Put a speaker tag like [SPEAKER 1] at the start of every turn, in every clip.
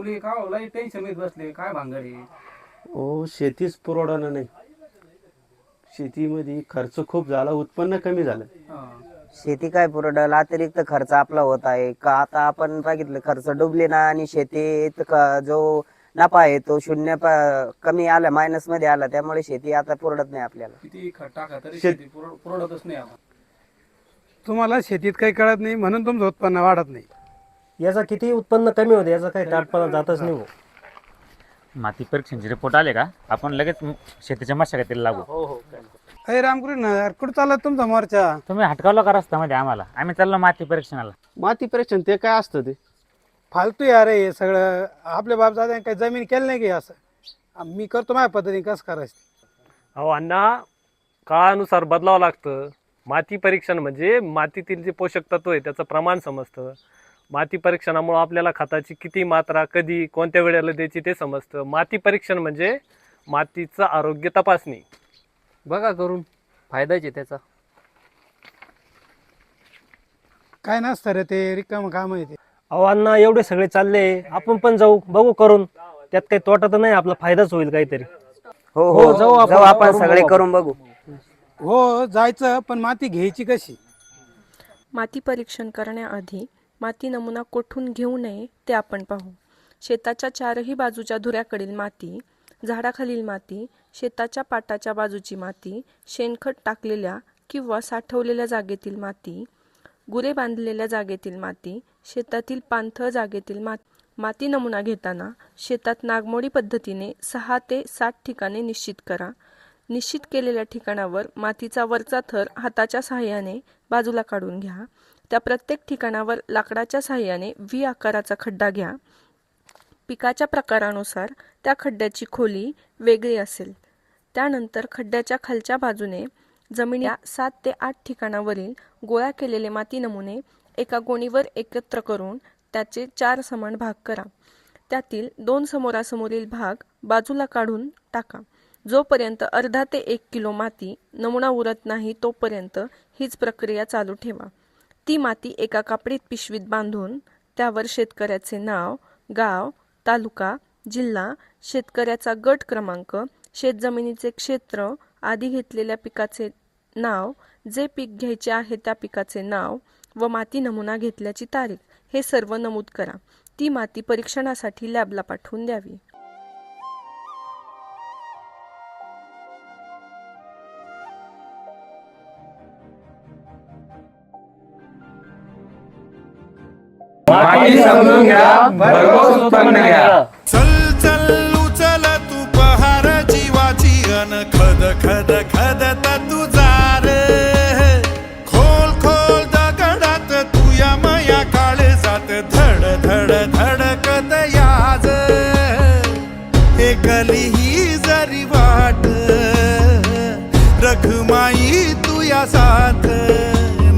[SPEAKER 1] माऊली का लय टेन्शन मध्ये बसले, काय भांगडे?
[SPEAKER 2] ओ शेतीच पुरवणार नाही. शेतीमध्ये खर्च खूप झाला, उत्पन्न कमी झालं.
[SPEAKER 3] शेती काय पुरवडेल, अतिरिक्त खर्च आपला होत आहे का? आता आपण बघितलं खर्च डुबले ना, आणि शेतीत जो नफा आहे तो शून्य कमी आला, मायनस मध्ये आला. त्यामुळे शेती आता पुरवत नाही आपल्याला.
[SPEAKER 1] किती टाका तरी शेती पुरवतच नाही आता.
[SPEAKER 4] तुम्हाला शेतीत काही कळत नाही म्हणून तुमचं उत्पन्न वाढत नाही.
[SPEAKER 5] याचा किती उत्पन्न कमी होते, याचा काही ताटपणा जातच नाही.
[SPEAKER 6] माती परीक्षणचे रिपोर्ट आले का आपण लगेच शेतीच्या मशागतीला लागू.
[SPEAKER 4] अरे रामकृष्ण यार, कुठं चालला तुमचा मोर्चा?
[SPEAKER 6] तुम्ही हटकावलं का रस्त्यामध्ये आम्हाला? आम्ही चाललो माती परीक्षणाला.
[SPEAKER 2] माती परीक्षण ते काय असतं ते?
[SPEAKER 4] फालतू यार हे सगळं. आपल्या बाप दादा काही जमीन केलं नाही की असं? मी करतो माझ्या पद्धतीने कसं करायचं.
[SPEAKER 5] अहो अण्णा, काळानुसार बदलावं लागतं. माती परीक्षण म्हणजे मातीतील जे पोषक तत्व आहे त्याचं प्रमाण समजतं. माती परीक्षणामुळं आपल्याला खताची किती मात्रा कधी कोणत्या वेळेला द्यायची ते समजतं. माती परीक्षण म्हणजे मातीचं आरोग्य तपासणी.
[SPEAKER 7] बघा करून फायदाच त्याचा.
[SPEAKER 4] काय नसतं रे ते, रिकाम काम आहे ते.
[SPEAKER 5] अहो अण्णा, एवढे सगळे चालले, आपण पण जाऊ, बघू करून. त्यात काही तोटा तर नाही, आपला फायदाच होईल काहीतरी.
[SPEAKER 3] हो हो, जाऊ आपण सगळे करून बघू.
[SPEAKER 4] हो जायचं, पण माती घ्यायची कशी?
[SPEAKER 8] माती परीक्षण करण्याआधी माती नमुना कोठून घेऊ नये ते आपण पाहू. शेताच्या चारही बाजूच्या धुऱ्याकडील माती, झाडाखालील माती, शेताच्या पाटाच्या बाजूची माती, शेणखत टाकलेल्या किंवा साठवलेल्या जागेतील माती, गुरे बांधलेल्या जागेतील माती, शेतातील पाणथळ जागेतील माती. माती नमुना घेताना शेतात नागमोडी पद्धतीने 6 ते 7 ठिकाणे निश्चित करा. निश्चित केलेल्या ठिकाणावर मातीचा वरचा थर हाताच्या साहाय्याने बाजूला काढून घ्या. त्या प्रत्येक ठिकाणावर लाकडाच्या साहाय्याने व्ही आकाराचा खड्डा घ्या. पिकाच्या प्रकारानुसार त्या खड्ड्याची खोली वेगळी असेल. त्यानंतर खड्ड्याच्या खालच्या बाजूने जमिनीच्या 7 ते 8 ठिकाणावरील गोळा केलेले माती नमुने एका गोणीवर एकत्र करून त्याचे 4 समान भाग करा. त्यातील 2 समोरासमोरील भाग बाजूला काढून टाका. जोपर्यंत अर्धा ते 1 किलो माती नमुना उरत नाही तोपर्यंत हीच प्रक्रिया चालू ठेवा. ती माती एका कापडीत पिशवीत बांधून त्यावर शेतकऱ्याचे नाव, गाव, तालुका, जिल्हा, शेतकऱ्याचा गट क्रमांक, शेतजमिनीचे क्षेत्र, आधी घेतलेल्या पिकाचे नाव, जे पीक घ्यायचे आहे त्या पिकाचे नाव व माती नमुना घेतल्याची तारीख हे सर्व नमूद करा. ती माती परीक्षणासाठी लॅबला पाठवून द्यावी.
[SPEAKER 1] माती समजून घ्या, भरघोस उत्पन्न घ्या.
[SPEAKER 9] चल चल उचल तू पहार जीवाची अन खद खद खदत तुझा रे. खोल खोल दगडात तुया मया काळे जात धड धड धडकत याज. एकली ही जरी वाट रखमाई तुया साथ.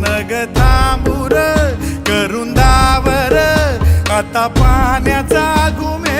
[SPEAKER 9] नग थांबूर करून दावर आता पाण्याचा घुमे